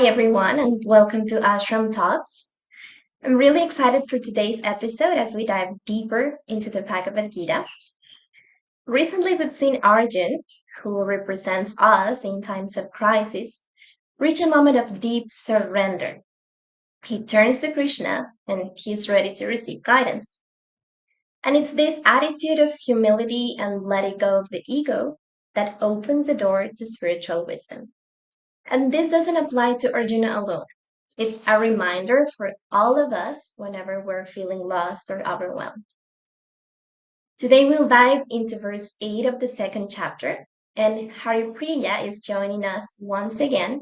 Hi, everyone, and welcome to Ashram Talks. I'm really excited for today's episode as we dive deeper into the Bhagavad Gita. Recently, we've seen Arjuna, who represents us in times of crisis, reach a moment of deep surrender. He turns to Krishna and he's ready to receive guidance. And it's this attitude of humility and letting go of the ego that opens the door to spiritual wisdom. And this doesn't apply to Arjuna alone. It's a reminder for all of us whenever we're feeling lost or overwhelmed. Today we'll dive into verse 8 of the second chapter, and Haripriya is joining us once again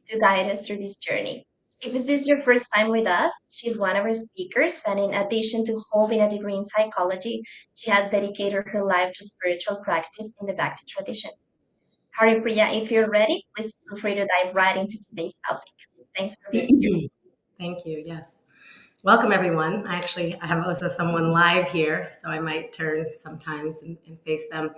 to guide us through this journey. If this is your first time with us, she's one of our speakers, and in addition to holding a degree in psychology, she has dedicated her life to spiritual practice in the Bhakti tradition. Haripriya, if you're ready, please feel free to dive right into today's topic. Thanks for being here. Thank you. Yes. Welcome, everyone. I have also someone live here, so I might turn sometimes and face them.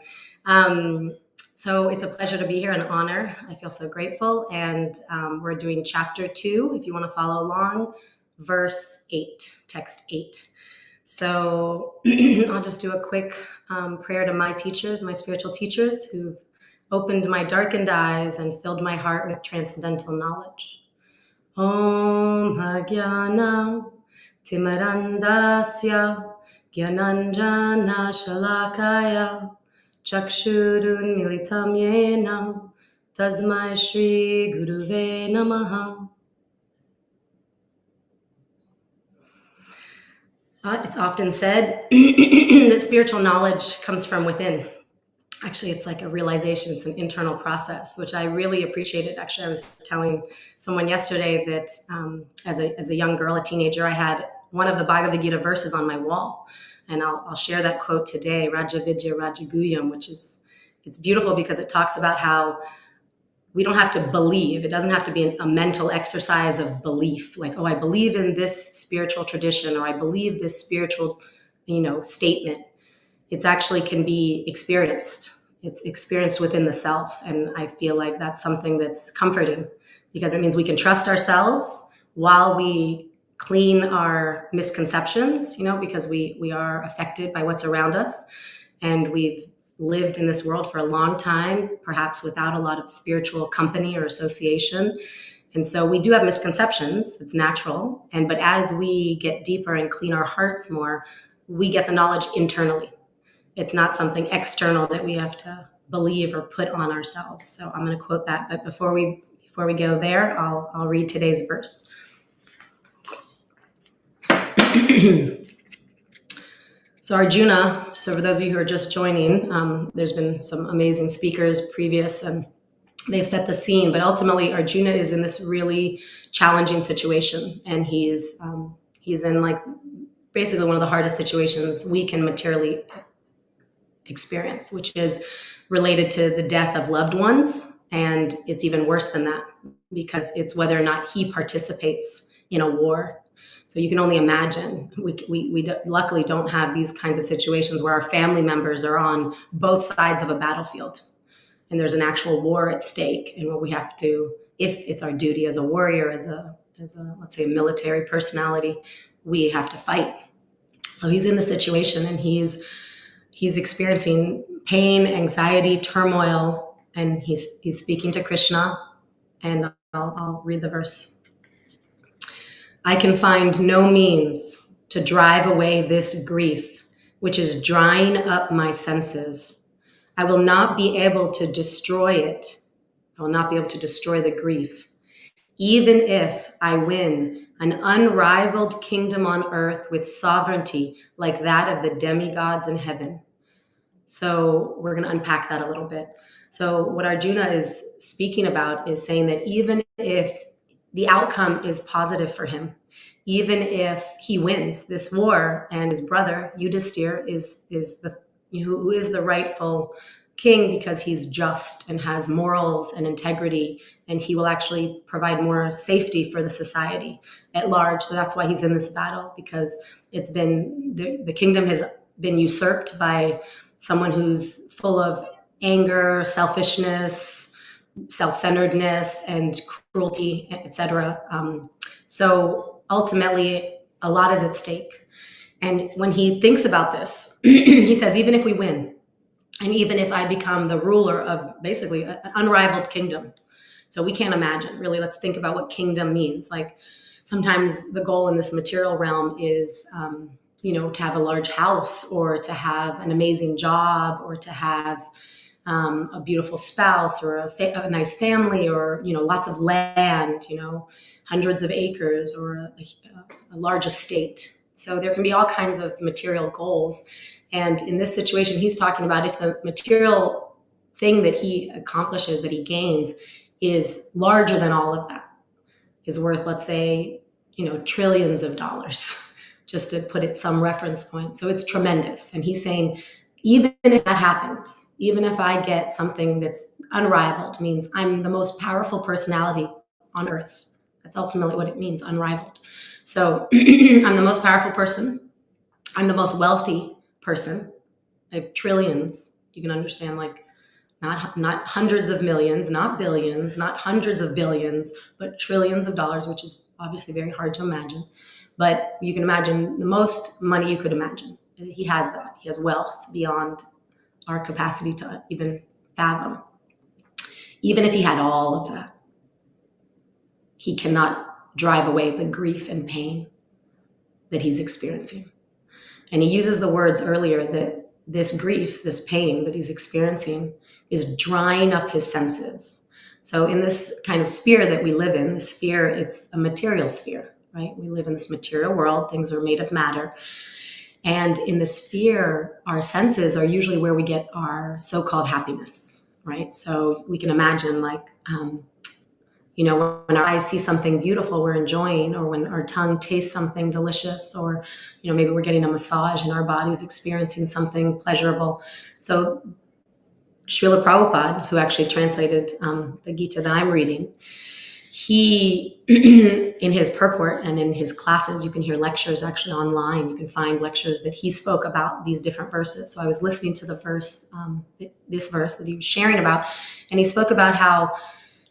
So it's a pleasure to be here, an honor. I feel so grateful. And we're doing chapter 2, if you want to follow along, verse 8, text 8. So I'll just do a quick prayer to my teachers, my spiritual teachers, who've opened my darkened eyes and filled my heart with transcendental knowledge. Om Hagyana Timarandasya Gyananjana Shalakaya Chakshurun Militam Yena Tasmai Shri Guruve Namaha. It's often said that spiritual knowledge comes from within. Actually, it's like a realization, it's an internal process, which I really appreciated. Actually, I was telling someone yesterday that as a young girl, a teenager, I had one of the Bhagavad Gita verses on my wall. And I'll share that quote today, Raja Vidya Raja Guhyam, it's beautiful because it talks about how we don't have to believe. It doesn't have to be a mental exercise of belief. Like, oh, I believe in this spiritual tradition, or I believe this spiritual, statement. It's actually can be experienced. It's experienced within the self. And I feel like that's something that's comforting because it means we can trust ourselves while we clean our misconceptions, because we are affected by what's around us. And we've lived in this world for a long time, perhaps without a lot of spiritual company or association. And so we do have misconceptions. It's natural. But as we get deeper and clean our hearts more, we get the knowledge internally. It's not something external that we have to believe or put on ourselves. So I'm going to quote that. But before we go there, I'll read today's verse. So Arjuna, so for those of you who are just joining, there's been some amazing speakers previous and they've set the scene, but ultimately Arjuna is in this really challenging situation. And he's in like basically one of the hardest situations we can materially experience, which is related to the death of loved ones. And it's even worse than that because it's whether or not he participates in a war. So you can only imagine. We luckily don't have these kinds of situations where our family members are on both sides of a battlefield and there's an actual war at stake, and where we have to, if it's our duty as a warrior, as a let's say a military personality, we have to fight. So he's in the situation and he's experiencing pain, anxiety, turmoil, and he's speaking to Krishna. And I'll read the verse. I can find no means to drive away this grief, which is drying up my senses. I will not be able to destroy it. I will not be able to destroy the grief, even if I win an unrivaled kingdom on earth with sovereignty like that of the demigods in heaven. So we're going to unpack that a little bit. So what Arjuna is speaking about is saying that even if the outcome is positive for him, even if he wins this war and his brother Yudhisthira who is the rightful king because he's just and has morals and integrity, and he will actually provide more safety for the society at large. So that's why he's in this battle, because it's been the kingdom has been usurped by someone who's full of anger, selfishness, self-centeredness and cruelty, etc. So ultimately, a lot is at stake. And when he thinks about this, he says, even if we win, and even if I become the ruler of basically an unrivaled kingdom. So we can't imagine, really, let's think about what kingdom means. Like sometimes the goal in this material realm is, to have a large house, or to have an amazing job, or to have a beautiful spouse, or a nice family, or, lots of land, hundreds of acres, or a large estate. So there can be all kinds of material goals. And in this situation, he's talking about if the material thing that he accomplishes, that he gains, is larger than all of that, is worth, let's say, trillions of dollars, just to put it some reference point. So it's tremendous. And he's saying, even if that happens, even if I get something that's unrivaled, means I'm the most powerful personality on earth. That's ultimately what it means, unrivaled. So I'm the most powerful person. I'm the most wealthy person. I have trillions. You can understand, like, not hundreds of millions, not billions, not hundreds of billions, but trillions of dollars, which is obviously very hard to imagine. But you can imagine the most money you could imagine. He has that. He has wealth beyond our capacity to even fathom. Even if he had all of that, he cannot drive away the grief and pain that he's experiencing. And he uses the words earlier that this grief, this pain that he's experiencing, is drying up his senses. So in this kind of sphere that we live in, the sphere, it's a material sphere, right? We live in this material world. Things are made of matter. And in this sphere, our senses are usually where we get our so-called happiness, right? So we can imagine, like, when our eyes see something beautiful we're enjoying, or when our tongue tastes something delicious, or, maybe we're getting a massage and our body's experiencing something pleasurable. So Srila Prabhupada, who actually translated the Gita that I'm reading, he, in his purport and in his classes, you can hear lectures actually online. You can find lectures that he spoke about these different verses. So I was listening to the verse, this verse that he was sharing about, and he spoke about how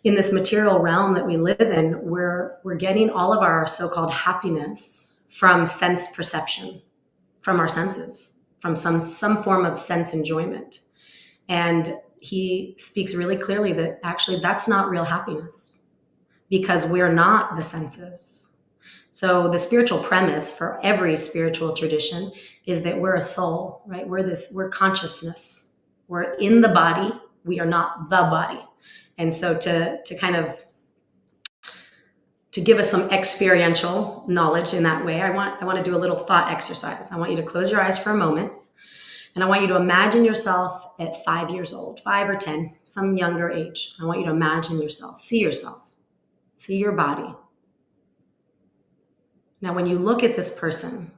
in this material realm that we live in, we're getting all of our so-called happiness from sense perception, from our senses, from some form of sense enjoyment. And he speaks really clearly that actually that's not real happiness, because we're not the senses. So the spiritual premise for every spiritual tradition is that we're a soul, right? We're consciousness. We're in the body. We are not the body. And so to give us some experiential knowledge in that way, I want to do a little thought exercise. I want you to close your eyes for a moment. And I want you to imagine yourself at 5 years old, 5 or 10, some younger age. I want you to imagine yourself, see your body. Now, when you look at this person,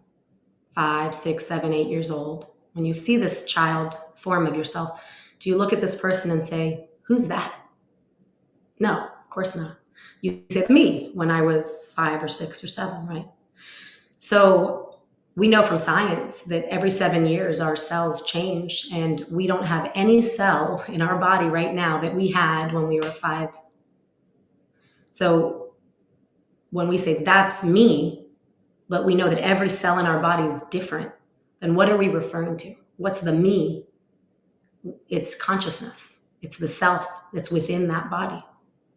5, 6, 7, 8 years old, when you see this child form of yourself, do you look at this person and say, who's that? No, of course not. You say, it's me when I was 5 or 6 or 7, right? So we know from science that every 7 years our cells change, and we don't have any cell in our body right now that we had when we were 5. So when we say that's me, but we know that every cell in our body is different, then what are we referring to? What's the me? It's consciousness. It's the self that's within that body,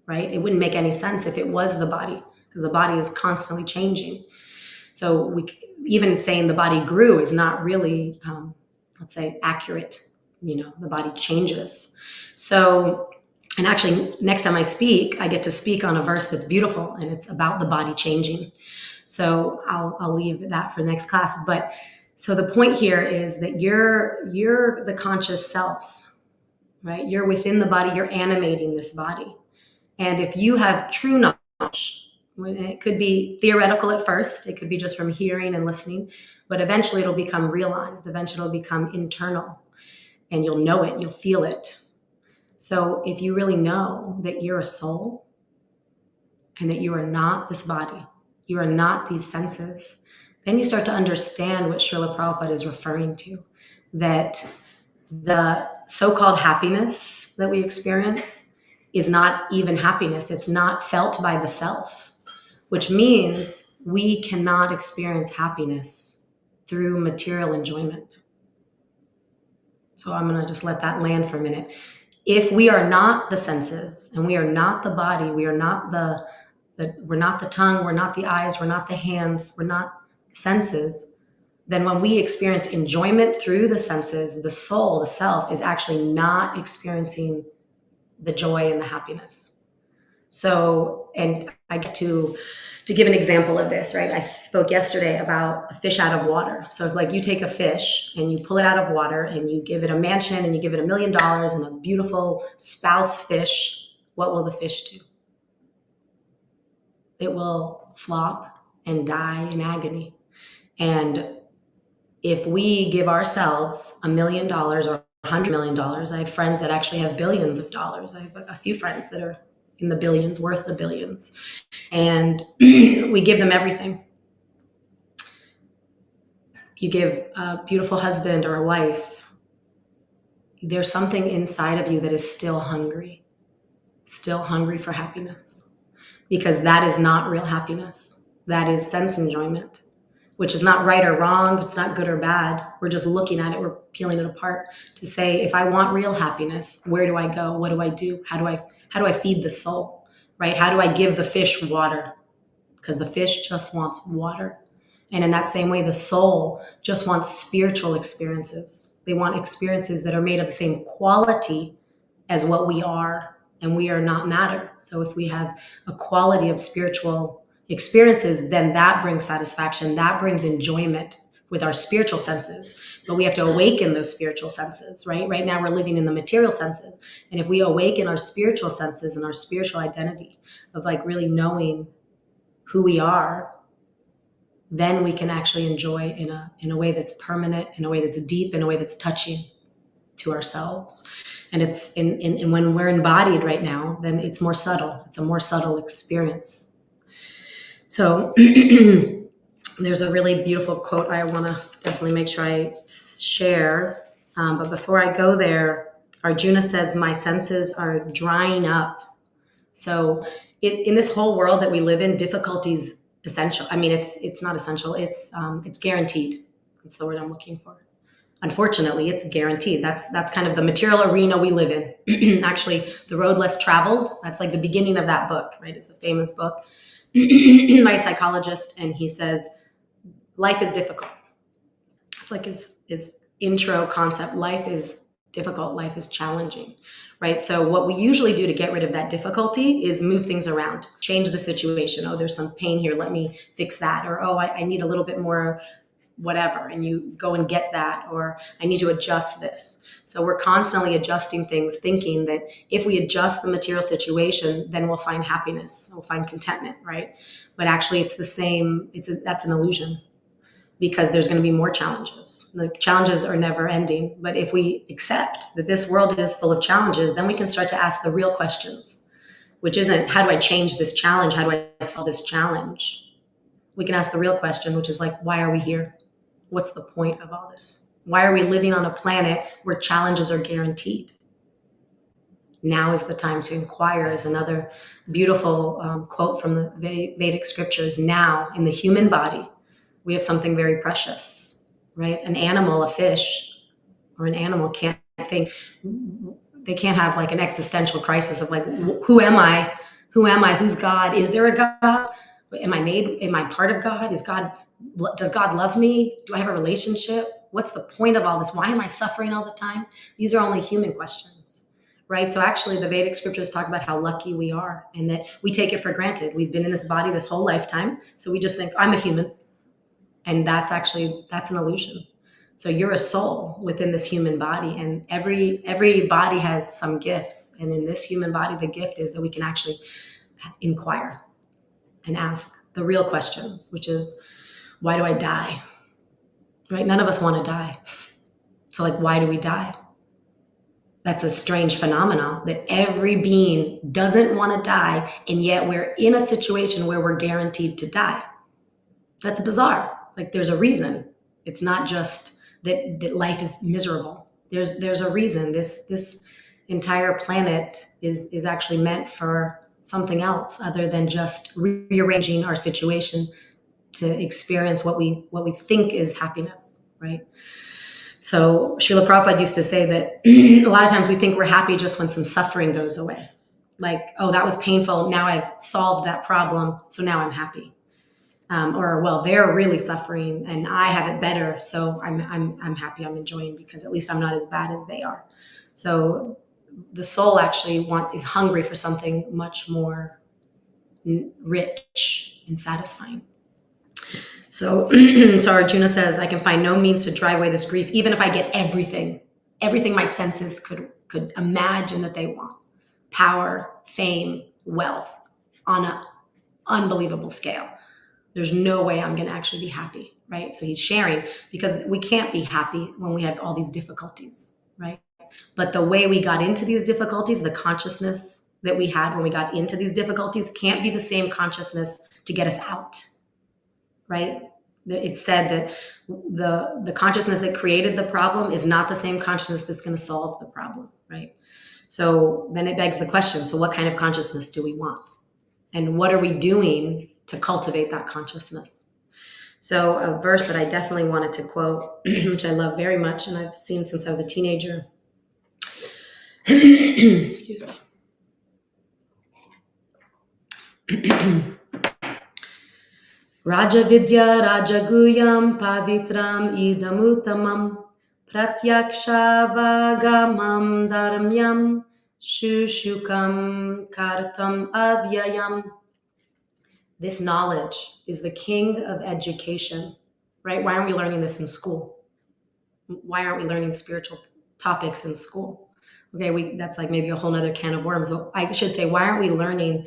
right? It wouldn't make any sense if it was the body, because the body is constantly changing. So even saying the body grew is not really, let's say, accurate. The body changes. So, and actually, next time I speak, I get to speak on a verse that's beautiful, and it's about the body changing. So I'll leave that for the next class. But so the point here is that you're the conscious self, right? You're within the body. You're animating this body. And if you have true knowledge, it could be theoretical at first, it could be just from hearing and listening, but eventually it'll become realized. Eventually it'll become internal, and you'll know it, you'll feel it. So if you really know that you're a soul, and that you are not this body, you are not these senses, then you start to understand what Srila Prabhupada is referring to, that the so-called happiness that we experience is not even happiness. It's not felt by the self, which means we cannot experience happiness through material enjoyment. So I'm going to just let that land for a minute. If we are not the senses, and we are not the body, we are not we're not the tongue, we're not the eyes, we're not the hands, we're not senses, then when we experience enjoyment through the senses, the soul, the self, is actually not experiencing the joy and the happiness. So, and I guess to give an example of this, right? I spoke yesterday about a fish out of water. So if like you take a fish and you pull it out of water and you give it a mansion and you give it $1 million and a beautiful spouse fish, what will the fish do? It will flop and die in agony. And if we give ourselves $1 million or $100 million, I have friends that actually have billions of dollars. I have a few friends that are in the billions, worth the billions. And we give them everything. You give a beautiful husband or a wife. There's something inside of you that is still hungry for happiness, because that is not real happiness. That is sense enjoyment, which is not right or wrong. It's not good or bad. We're just looking at it. We're peeling it apart to say, if I want real happiness, where do I go? What do I do? How do I feed the soul, right? How do I give the fish water? Because the fish just wants water. And in that same way, the soul just wants spiritual experiences. They want experiences that are made of the same quality as what we are, and we are not matter. So if we have a quality of spiritual experiences, then that brings satisfaction, that brings enjoyment with our spiritual senses. But we have to awaken those spiritual senses, right? Right now we're living in the material senses. And if we awaken our spiritual senses and our spiritual identity of like really knowing who we are, then we can actually enjoy in a way that's permanent, in a way that's deep, in a way that's touching to ourselves. And it's in when we're embodied right now, then it's more subtle. It's a more subtle experience. So there's a really beautiful quote I want to definitely make sure I share. But before I go there, Arjuna says, my senses are drying up. So in this whole world that we live in, difficulties essential. I mean, it's not essential. It's guaranteed. That's the word I'm looking for. Unfortunately, it's guaranteed. That's kind of the material arena we live in. Actually, The Road Less Traveled, that's like the beginning of that book, right? It's a famous book by a psychologist, and he says, life is difficult. It's like his intro concept. Life is difficult. Life is challenging, right? So what we usually do to get rid of that difficulty is move things around, change the situation. Oh, there's some pain here. Let me fix that. Or, oh, I need a little bit more whatever. And you go and get that. Or I need to adjust this. So we're constantly adjusting things, thinking that if we adjust the material situation, then we'll find happiness. We'll find contentment, right? But actually it's the same. That's an illusion. Because there's going to be more challenges. The challenges are never ending. But if we accept that this world is full of challenges, then we can start to ask the real questions, which isn't, how do I change this challenge? How do I solve this challenge? We can ask the real question, which is like, why are we here? What's the point of all this? Why are we living on a planet where challenges are guaranteed? Now is the time to inquire, is another beautiful quote from the Vedic scriptures. Now, in the human body, we have something very precious, right? An animal, a fish, or an animal can't think, they can't have like an existential crisis of like, who am I? Who am I? Who's God? Is there a God? Am I made? Am I part of God? Does God love me? Do I have a relationship? What's the point of all this? Why am I suffering all the time? These are only human questions, right? So actually the Vedic scriptures talk about how lucky we are and that we take it for granted. We've been in this body this whole lifetime. So we just think, I'm a human. And that's an illusion. So you're a soul within this human body, and every body has some gifts. And in this human body, the gift is that we can actually inquire and ask the real questions, which is, why do I die? Right? None of us want to die. So like, why do we die? That's a strange phenomenon that every being doesn't want to die, and yet we're in a situation where we're guaranteed to die. That's bizarre. Like there's a reason. It's not just that life is miserable. There's a reason. This entire planet is actually meant for something else other than just rearranging our situation to experience what we think is happiness, right? So Srila Prabhupada used to say that a lot of times we think we're happy just when some suffering goes away. Like, oh, that was painful. Now I've solved that problem, so now I'm happy. Or, well, they're really suffering and I have it better, so I'm happy, I'm enjoying because at least I'm not as bad as they are. So the soul actually is hungry for something much more rich and satisfying. So, so Arjuna says, I can find no means to drive away this grief, even if I get everything my senses could imagine that they want. Power, fame, wealth on an unbelievable scale. There's no way I'm going to actually be happy, right? So he's sharing because we can't be happy when we have all these difficulties, right? But the way we got into these difficulties, the consciousness that we had when we got into these difficulties can't be the same consciousness to get us out, right? It's said that the consciousness that created the problem is not the same consciousness that's going to solve the problem, right? So then it begs the question, so what kind of consciousness do we want? And what are we doing to cultivate that consciousness? So a verse that I definitely wanted to quote, which I love very much, and I've seen since I was a teenager. Excuse me. Raja Vidya Rajaguyam Pavitram Idamutamam Pratyaksha-vagamam Dharmyam Shushukam Kartam Avyayam. This knowledge is the king of education, right? Why aren't we learning this in school? Why aren't we learning spiritual topics in school? Okay, that's like maybe a whole nother can of worms. So I should say, why aren't we learning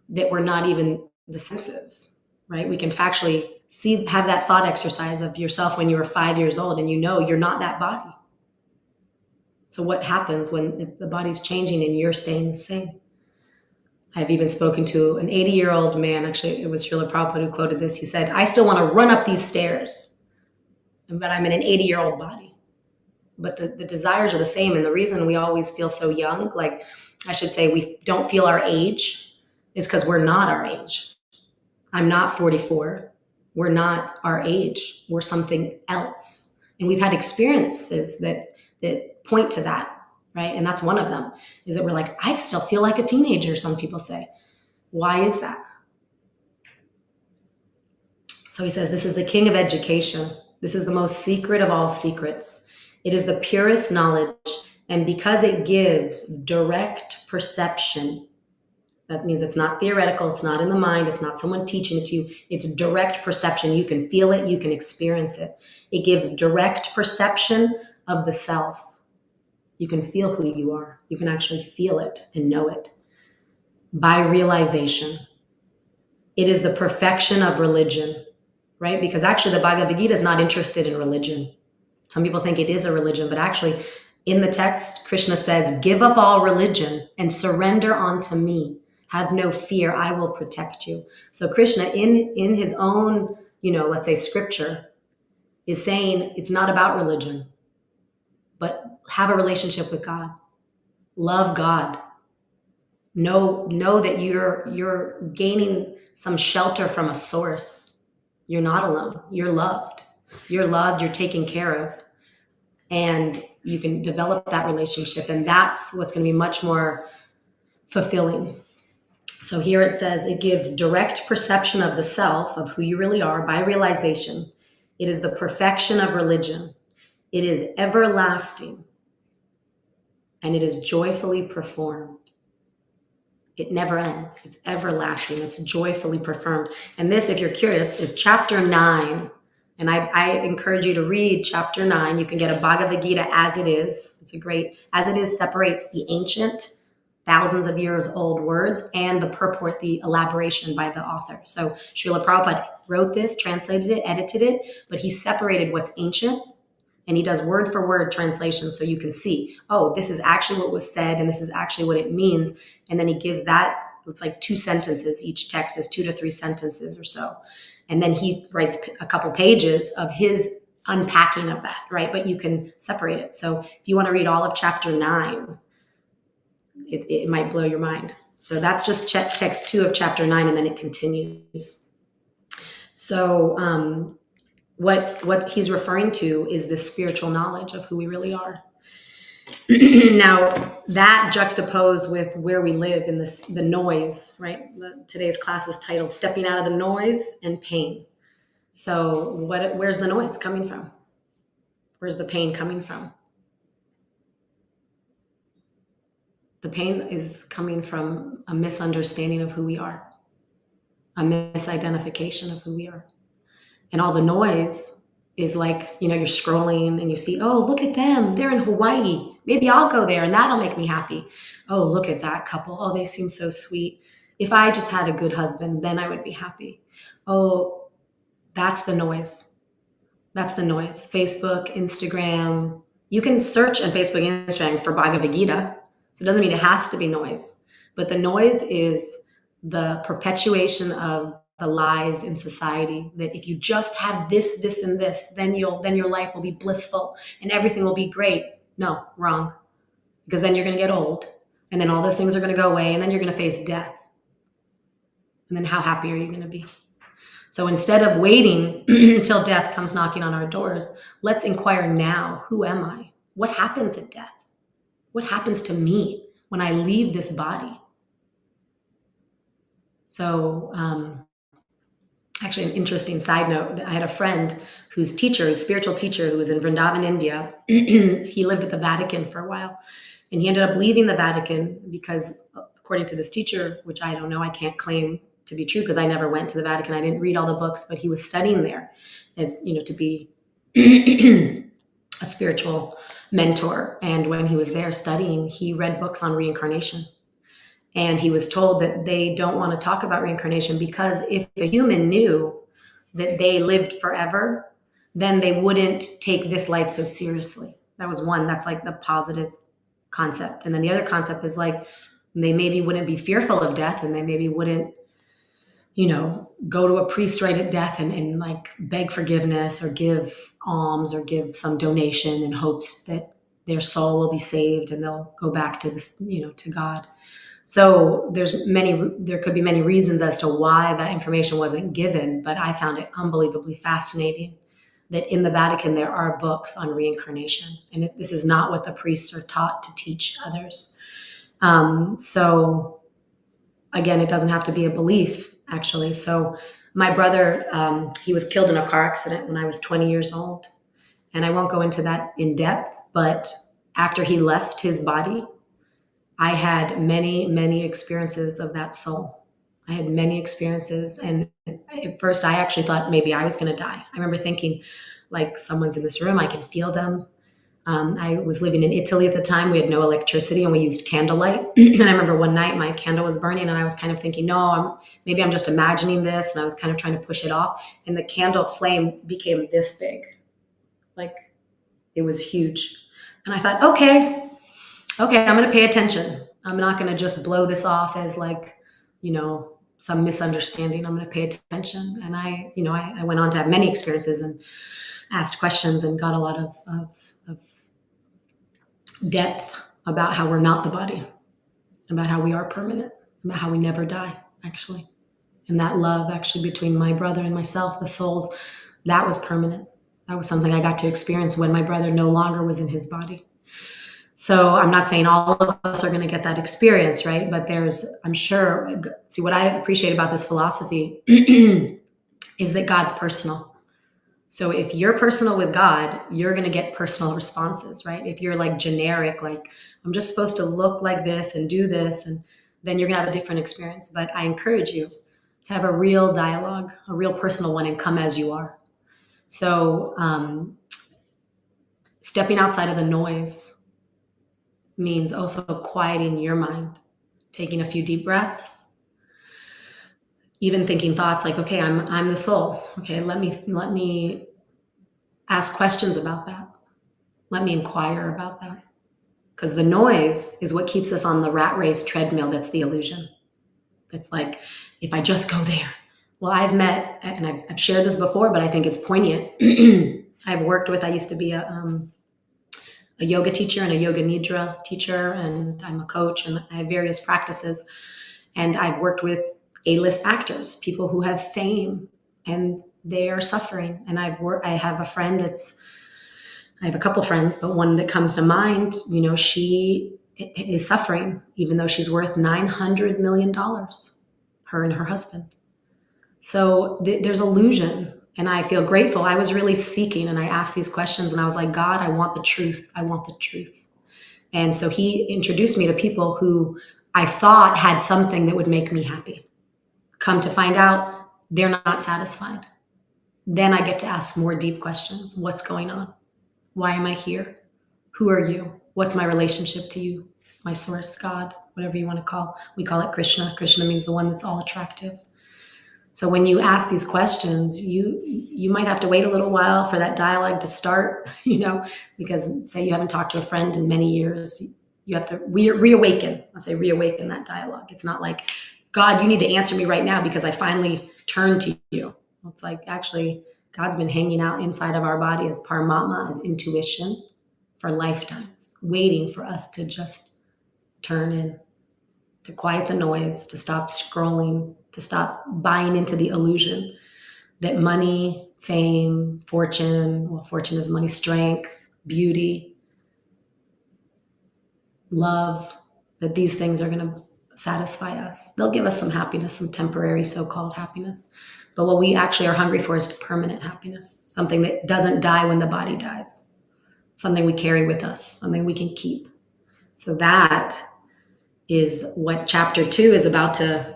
that we're not even the senses, right? We can factually have that thought exercise of yourself when you were 5 years old and you know you're not that body. So what happens when the body's changing and you're staying the same? I've even spoken to an 80-year-old man. Actually, it was Srila Prabhupada who quoted this. He said, I still want to run up these stairs, but I'm in an 80-year-old body. But the desires are the same. And the reason we always feel so young, like I should say we don't feel our age, is because we're not our age. I'm not 44. We're not our age. We're something else. And we've had experiences that point to that. Right? And that's one of them, is that we're like, I still feel like a teenager, some people say. Why is that? So he says, this is the king of education. This is the most secret of all secrets. It is the purest knowledge. And because it gives direct perception, that means it's not theoretical, it's not in the mind, it's not someone teaching it to you, it's direct perception. You can feel it, you can experience it. It gives direct perception of the self. You can feel who you are. You can actually feel it and know it by realization. It is the perfection of religion, right? Because actually the Bhagavad Gita is not interested in religion. Some people think it is a religion, but actually in the text, Krishna says, give up all religion and surrender unto me. Have no fear, I will protect you. So Krishna in his own, let's say scripture, is saying it's not about religion, but have a relationship with God. Love God. Know that you're gaining some shelter from a source. You're not alone. You're loved. You're loved, you're taken care of. And you can develop that relationship. And that's what's going to be much more fulfilling. So here it says, it gives direct perception of the self, of who you really are, by realization. It is the perfection of religion. It is everlasting. And it is joyfully performed. It never ends. It's everlasting. It's joyfully performed. And this, if you're curious, is chapter 9. And I encourage you to read chapter 9. You can get a Bhagavad Gita as it is. It's as it is separates the ancient, thousands of years old words and the purport, the elaboration by the author. So Srila Prabhupada wrote this, translated it, edited it, but he separated what's ancient. And he does word for word translation so you can see, oh, this is actually what was said and this is actually what it means. And then he gives that, it's like 2 sentences. Each text is 2 to 3 sentences or so. And then he writes a couple pages of his unpacking of that, right? But you can separate it. So if you want to read all of chapter 9, it might blow your mind. So that's just text 2 of chapter 9, and then it continues. So what he's referring to is this spiritual knowledge of who we really are. Now, that juxtaposed with where we live in the noise, right? Today's class is titled Stepping Out of the Noise and Pain. So where's the noise coming from? Where's the pain coming from? The pain is coming from a misunderstanding of who we are, a misidentification of who we are. And all the noise is like, you're scrolling and you see, oh, look at them. They're in Hawaii. Maybe I'll go there and that'll make me happy. Oh, look at that couple. Oh, they seem so sweet. If I just had a good husband, then I would be happy. Oh, that's the noise. That's the noise. Facebook, Instagram. You can search on Facebook and Instagram for Bhagavad Gita. So it doesn't mean it has to be noise. But the noise is the perpetuation of the lies in society, that if you just have this, this, and this, then your life will be blissful and everything will be great. No, wrong. Because then you're going to get old, and then all those things are going to go away, and then you're going to face death. And then how happy are you going to be? So instead of waiting until death comes knocking on our doors, let's inquire now, who am I? What happens at death? What happens to me when I leave this body? So, actually, an interesting side note, I had a friend whose spiritual teacher, who was in Vrindavan, India. He lived at the Vatican for a while, and he ended up leaving the Vatican because, according to this teacher, which I don't know, I can't claim to be true because I never went to the Vatican. I didn't read all the books, but he was studying there as, to be a spiritual mentor. And when he was there studying, he read books on reincarnation. And he was told that they don't want to talk about reincarnation because if a human knew that they lived forever, then they wouldn't take this life so seriously. That was one. That's like the positive concept. And then the other concept is like, they maybe wouldn't be fearful of death, and they maybe wouldn't, go to a priest right at death and like beg forgiveness or give alms or give some donation in hopes that their soul will be saved and they'll go back to this, to God. So there could be many reasons as to why that information wasn't given, but I found it unbelievably fascinating that in the Vatican there are books on reincarnation, and this is not what the priests are taught to teach others. So again, it doesn't have to be a belief, actually. So my brother, he was killed in a car accident when I was 20 years old, and I won't go into that in depth, but after he left his body, I had many, many experiences of that soul. I had many experiences. And at first I actually thought maybe I was going to die. I remember thinking, like, someone's in this room, I can feel them. I was living in Italy at the time. We had no electricity and we used candlelight. And I remember one night my candle was burning and I was kind of thinking, no, maybe I'm just imagining this. And I was kind of trying to push it off. And the candle flame became this big. Like, it was huge. And I thought, okay, I'm going to pay attention. I'm not going to just blow this off as like, some misunderstanding. I'm going to pay attention. And I went on to have many experiences and asked questions and got a lot of depth about how we're not the body, about how we are permanent, about how we never die, actually. And that love actually between my brother and myself, the souls, that was permanent. That was something I got to experience when my brother no longer was in his body. So I'm not saying all of us are going to get that experience, right? But I'm sure, see, what I appreciate about this philosophy is that God's personal. So if you're personal with God, you're going to get personal responses, right? If you're like generic, like I'm just supposed to look like this and do this, and then you're going to have a different experience. But I encourage you to have a real dialogue, a real personal one, and come as you are. So stepping outside of the noise means also quieting your mind, taking a few deep breaths, even thinking thoughts like, okay, I'm the soul. Okay, let me ask questions about that. Let me inquire about that. Because the noise is what keeps us on the rat race treadmill. That's the illusion. It's like, if I just go there. Well, I've met, and I've shared this before, but I think it's poignant. I used to be a yoga teacher and a yoga nidra teacher, and I'm a coach, and I have various practices. And I've worked with A-list actors, people who have fame, and they are suffering. And I have a friend I have a couple friends, but one that comes to mind, she is suffering, even though she's worth $900 million, her and her husband. So there's illusion. And I feel grateful. I was really seeking, and I asked these questions, and I was like, God, I want the truth. I want the truth. And so he introduced me to people who I thought had something that would make me happy. Come to find out, they're not satisfied. Then I get to ask more deep questions. What's going on? Why am I here? Who are you? What's my relationship to you? My source, God, whatever you want to call. We call it Krishna. Krishna means the one that's all attractive. So when you ask these questions, you might have to wait a little while for that dialogue to start, because say you haven't talked to a friend in many years, you have to reawaken. I'll say reawaken that dialogue. It's not like, God, you need to answer me right now because I finally turned to you. It's like, actually, God's been hanging out inside of our body as Paramatma, as intuition for lifetimes, waiting for us to just turn in, to quiet the noise, to stop scrolling, to stop buying into the illusion that money, fame, fortune, well, fortune is money, strength, beauty, love, that these things are going to satisfy us. They'll give us some happiness, some temporary so-called happiness. But what we actually are hungry for is permanent happiness, something that doesn't die when the body dies, something we carry with us, something we can keep. So that is what chapter 2 is about to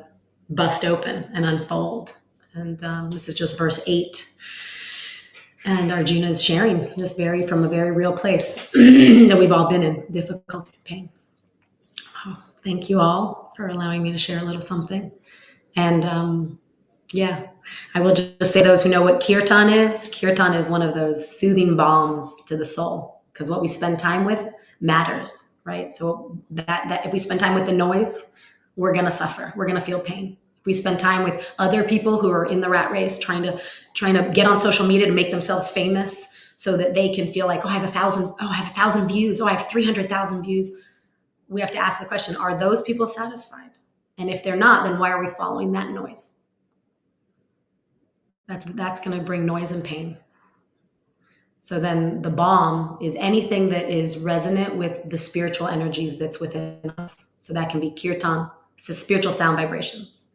bust open and unfold. And this is just verse 8. And Arjuna is sharing just from a very real place that we've all been in, difficult pain. Oh, thank you all for allowing me to share a little something. And I will just say, those who know what kirtan is one of those soothing balms to the soul, because what we spend time with matters, right? So that if we spend time with the noise, we're going to suffer. We're going to feel pain. If we spend time with other people who are in the rat race, trying to get on social media to make themselves famous so that they can feel like, I have 1,000 views. I have 300,000 views. We have to ask the question, are those people satisfied? And if they're not, then why are we following that noise? That's going to bring noise and pain. So then the balm is anything that is resonant with the spiritual energies that's within us. So that can be kirtan, so spiritual sound vibrations.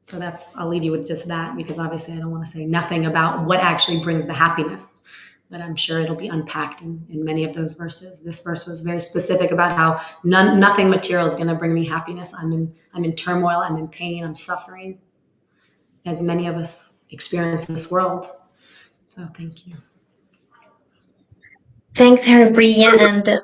So I'll leave you with just that, because obviously I don't want to say nothing about what actually brings the happiness, but I'm sure it'll be unpacked in many of those verses. This verse was very specific about how nothing material is going to bring me happiness. I'm in turmoil, I'm in pain, I'm suffering, as many of us experience in this world. So thank you. Thanks, Haripriya. And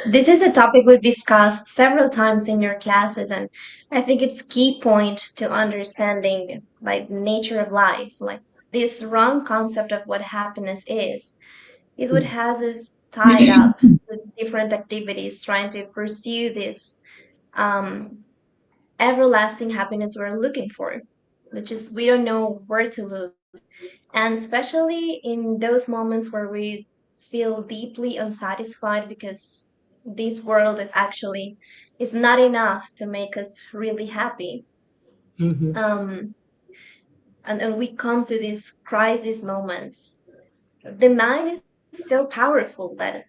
this is a topic we've discussed several times in your classes, and I think it's key point to understanding like nature of life. Like this wrong concept of what happiness is what has us tied up to different activities, trying to pursue this um, everlasting happiness we're looking for, which is we don't know where to look. And especially in those moments where we feel deeply unsatisfied because this world actually is not enough to make us really happy. Mm-hmm. And we come to these crisis moments. The mind is so powerful that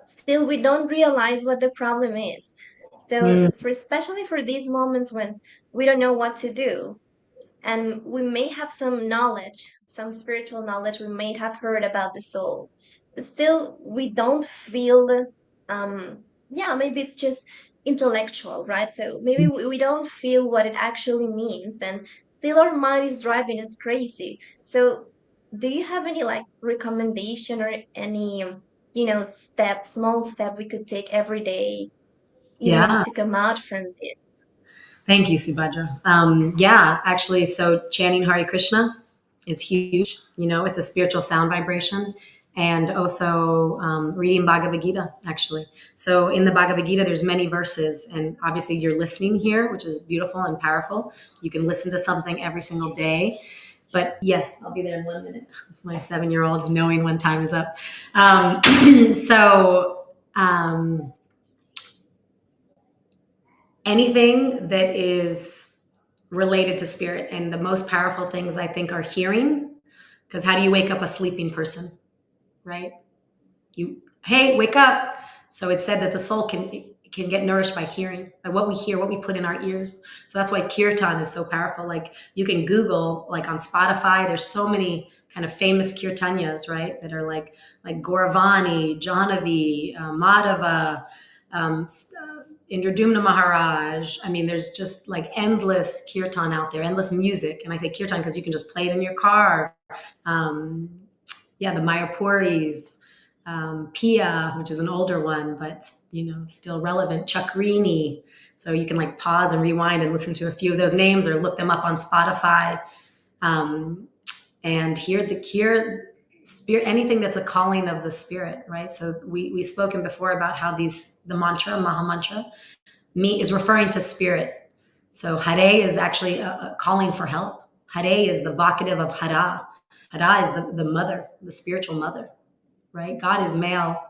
still we don't realize what the problem is. So, Mm, especially for these moments when we don't know what to do, and we may have some knowledge, some spiritual knowledge, we may have heard about the soul, but still we don't feel, maybe it's just intellectual, right? So maybe we don't feel what it actually means, and still our mind is driving us crazy. So do you have any like recommendation or any, small step we could take every day, yeah. to come out from this? Thank you, Subhadra. Actually, so chanting Hare Krishna is huge. It's a spiritual sound vibration. And also reading Bhagavad Gita, actually. So in the Bhagavad Gita, there's many verses. And obviously you're listening here, which is beautiful and powerful. You can listen to something every single day. But yes, I'll be there in 1 minute. It's my 7-year-old knowing when time is up. Um, anything that is related to spirit. And the most powerful things I think are hearing, because how do you wake up a sleeping person, right? Hey, wake up. So it's said that the soul can get nourished by hearing, by what we hear, what we put in our ears. So that's why kirtan is so powerful. Like you can Google, like on Spotify, there's so many kind of famous kirtanyas, right? That are like Gauravani, Jahnavi, Madhava, Indradumna Maharaj. I mean, there's just like endless kirtan out there, endless music. And I say kirtan because you can just play it in your car. The Mayapuris, Pia, which is an older one, but still relevant. Chakrini. So you can like pause and rewind and listen to a few of those names or look them up on Spotify, and hear spirit, anything that's a calling of the spirit, right? So we've spoken before about how the mantra, Maha Mantra, is referring to spirit. So Hare is actually a calling for help. Hare is the vocative of Hara. Hara is the mother, the spiritual mother, right? God is male,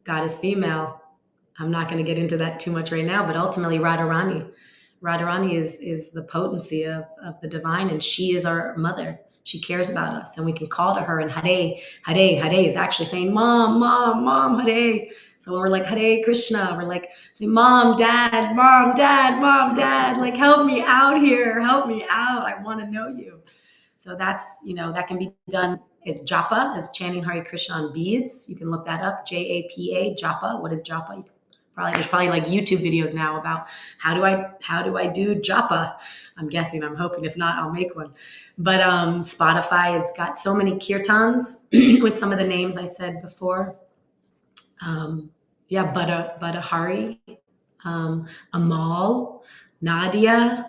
God is female. I'm not going to get into that too much right now, but ultimately Radharani is the potency of the divine, and she is our mother. She cares about us, and we can call to her. And Hare is actually saying, Mom, Mom, Mom, Hare. So when we're like, Hare Krishna, we're like, say, Mom, Dad, Mom, Dad, Mom, Dad, like, help me out here. Help me out. I want to know you. So that's, that can be done as japa, as chanting Hare Krishna on beads. You can look that up, Japa, japa. What is japa? There's probably like YouTube videos now about how do I do japa. I'm guessing, I'm hoping. If not, I'll make one. But Spotify has got so many kirtans with some of the names I said before. Bada Hari, Amal, Nadia,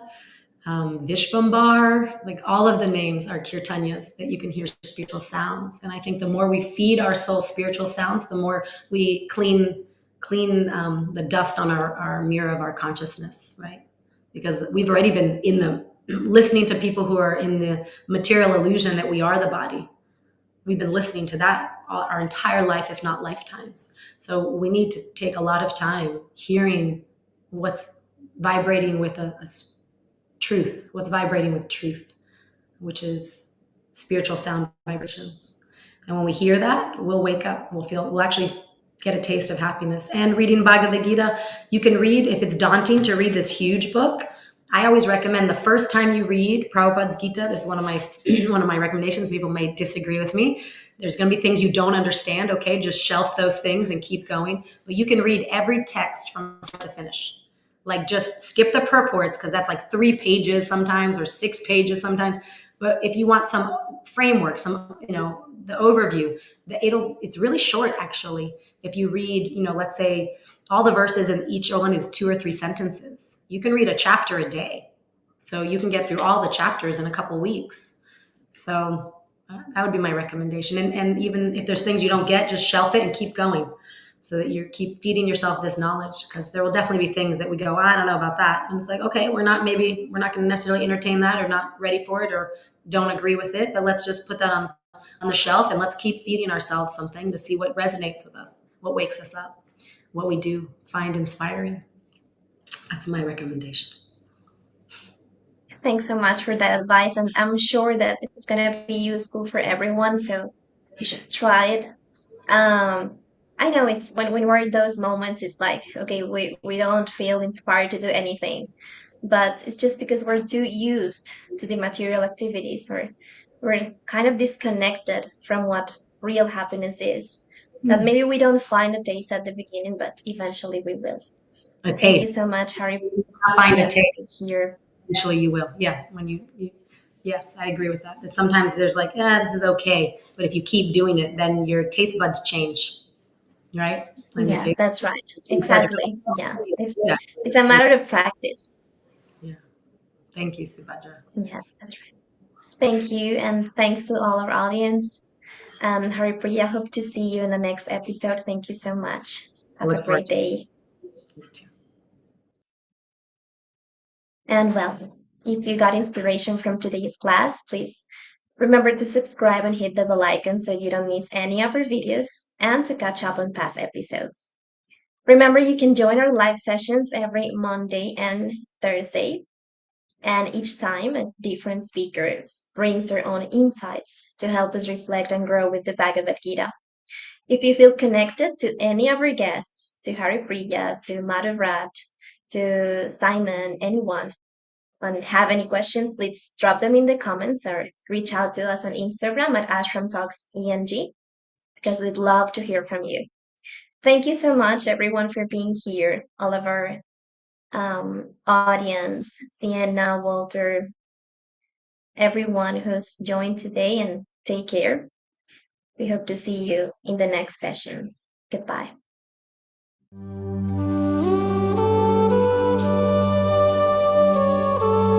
Vishvambar, like all of the names are kirtanyas that you can hear spiritual sounds. And I think the more we feed our soul spiritual sounds, the more we clean the dust on our mirror of our consciousness, right? Because we've already been listening to people who are in the material illusion that we are the body. We've been listening to that our entire life, if not lifetimes. So we need to take a lot of time hearing what's vibrating with a truth, what's vibrating with truth, which is spiritual sound vibrations. And when we hear that, we'll wake up, we'll actually get a taste of happiness. And reading Bhagavad Gita, you can read, if it's daunting to read this huge book, I always recommend the first time you read Prabhupada's Gita, this is one of my recommendations. People may disagree with me. There's going to be things you don't understand. Okay, just shelf those things and keep going. But you can read every text from start to finish. Like just skip the purports, because that's like 3 pages sometimes or 6 pages sometimes. But if you want some framework, the overview, it's really short actually. If you read, let's say all the verses in each one is 2 or 3 sentences. You can read a chapter a day. So you can get through all the chapters in a couple weeks. So that would be my recommendation. And even if there's things you don't get, just shelf it and keep going, so that you keep feeding yourself this knowledge, because there will definitely be things that we go, I don't know about that. And it's like, okay, we're not going to necessarily entertain that, or not ready for it, or don't agree with it, but let's just put that on the shelf and let's keep feeding ourselves something to see what resonates with us, what wakes us up, what we do find inspiring. That's my recommendation. Thanks so much for that advice, and I'm sure that it's going to be useful for everyone, so you should try it. I know it's when we're in those moments, it's like, okay, we don't feel inspired to do anything, but it's just because we're too used to the material activities, or we're kind of disconnected from what real happiness is, that maybe we don't find a taste at the beginning, but eventually we will. So thank you so much, Harry. Find a taste Here. Eventually you will. Yeah. When you yes, I agree with that. That sometimes there's like, this is okay. But if you keep doing it, then your taste buds change. Right? Yes, that's right. Exactly. Yeah. It's a matter of practice. Yeah. Thank you, Subhadra. Yes, that's right. Thank you. And thanks to all our audience. And Haripriya, hope to see you in the next episode. Thank you so much. Have a great day. You too. And well, if you got inspiration from today's class, please remember to subscribe and hit the bell icon so you don't miss any of our videos, and to catch up on past episodes. Remember, you can join our live sessions every Monday and Thursday. And each time, a different speaker brings their own insights to help us reflect and grow with the Bhagavad Gita. If you feel connected to any of our guests, to Haripriya, to Madhavrat, to Simon, anyone, and have any questions, please drop them in the comments or reach out to us on Instagram at Ashram Talks ENG, because we'd love to hear from you. Thank you so much, everyone, for being here, all of our audience, Sienna, Walter, everyone who's joined today, and take care. We hope to see you in the next session. Goodbye.